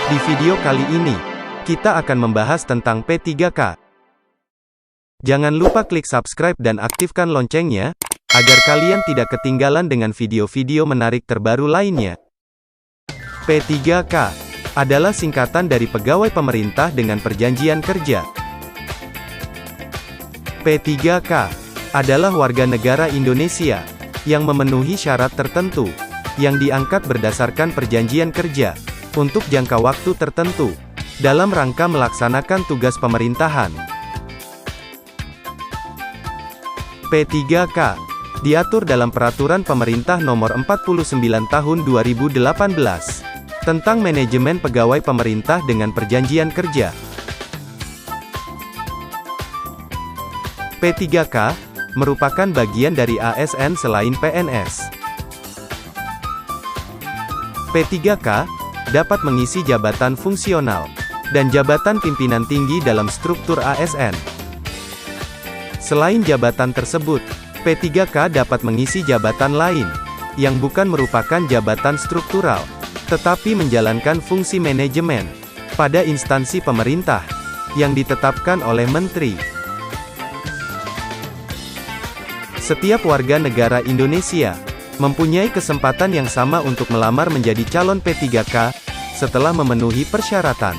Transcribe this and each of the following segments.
Di video kali ini, kita akan membahas tentang P3K. Jangan lupa klik subscribe dan aktifkan loncengnya, agar kalian tidak ketinggalan dengan video-video menarik terbaru lainnya. P3K adalah singkatan dari Pegawai Pemerintah dengan Perjanjian Kerja. P3K adalah warga negara Indonesia yang memenuhi syarat tertentu yang diangkat berdasarkan perjanjian kerja untuk jangka waktu tertentu dalam rangka melaksanakan tugas pemerintahan. P3K diatur dalam Peraturan Pemerintah Nomor 49 Tahun 2018 tentang manajemen pegawai pemerintah dengan perjanjian kerja. P3K merupakan bagian dari ASN selain PNS. P3K dapat mengisi jabatan fungsional dan jabatan pimpinan tinggi dalam struktur ASN. Selain jabatan tersebut, P3K dapat mengisi jabatan lain yang bukan merupakan jabatan struktural, tetapi menjalankan fungsi manajemen pada instansi pemerintah yang ditetapkan oleh menteri. Setiap warga negara Indonesia mempunyai kesempatan yang sama untuk melamar menjadi calon P3K setelah memenuhi persyaratan.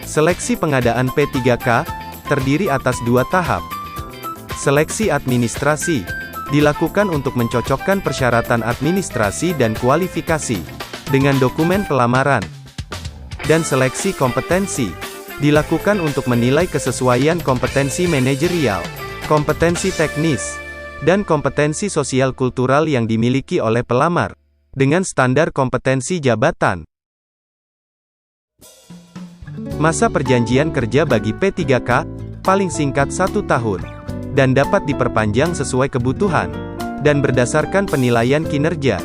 Seleksi pengadaan P3K terdiri atas 2 tahap. Seleksi administrasi dilakukan untuk mencocokkan persyaratan administrasi dan kualifikasi dengan dokumen pelamaran. Dan seleksi kompetensi dilakukan untuk menilai kesesuaian kompetensi manajerial, kompetensi teknis, dan kompetensi sosial kultural yang dimiliki oleh pelamar, dengan standar kompetensi jabatan. Masa perjanjian kerja bagi P3K, paling singkat 1 tahun, dan dapat diperpanjang sesuai kebutuhan, dan berdasarkan penilaian kinerja.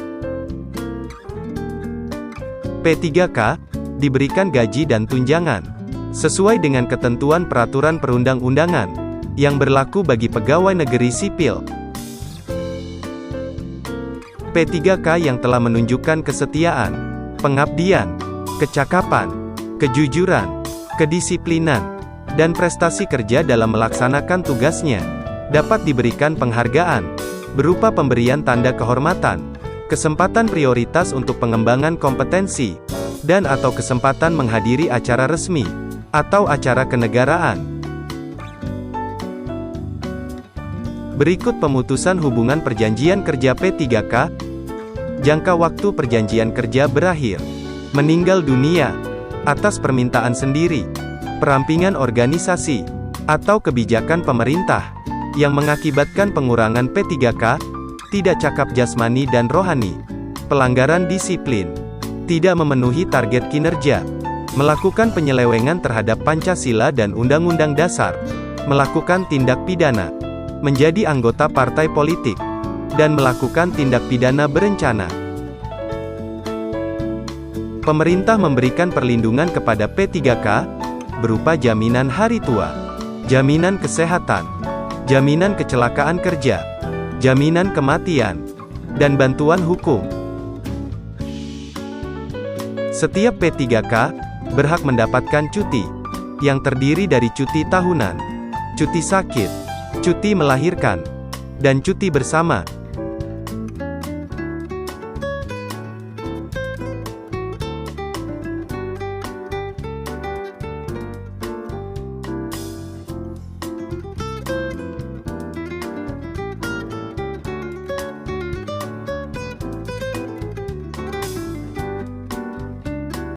P3K, diberikan gaji dan tunjangan, sesuai dengan ketentuan peraturan perundang-undangan, yang berlaku bagi pegawai negeri sipil. P3K yang telah menunjukkan kesetiaan, pengabdian, kecakapan, kejujuran, kedisiplinan, dan prestasi kerja dalam melaksanakan tugasnya, dapat diberikan penghargaan, berupa pemberian tanda kehormatan, kesempatan prioritas untuk pengembangan kompetensi, dan/atau kesempatan menghadiri acara resmi, atau acara kenegaraan. Berikut pemutusan hubungan perjanjian kerja P3K. Jangka waktu perjanjian kerja berakhir. Meninggal dunia, atas permintaan sendiri, perampingan organisasi, atau kebijakan pemerintah, yang mengakibatkan pengurangan P3K, tidak cakap jasmani dan rohani, pelanggaran disiplin, tidak memenuhi target kinerja, melakukan penyelewengan terhadap Pancasila dan Undang-Undang Dasar, melakukan tindak pidana, menjadi anggota partai politik, dan melakukan tindak pidana berencana. Pemerintah memberikan perlindungan kepada P3K, berupa jaminan hari tua, jaminan kesehatan, jaminan kecelakaan kerja, jaminan kematian, dan bantuan hukum. Setiap P3K berhak mendapatkan cuti, yang terdiri dari cuti tahunan, cuti sakit, cuti melahirkan, dan cuti bersama.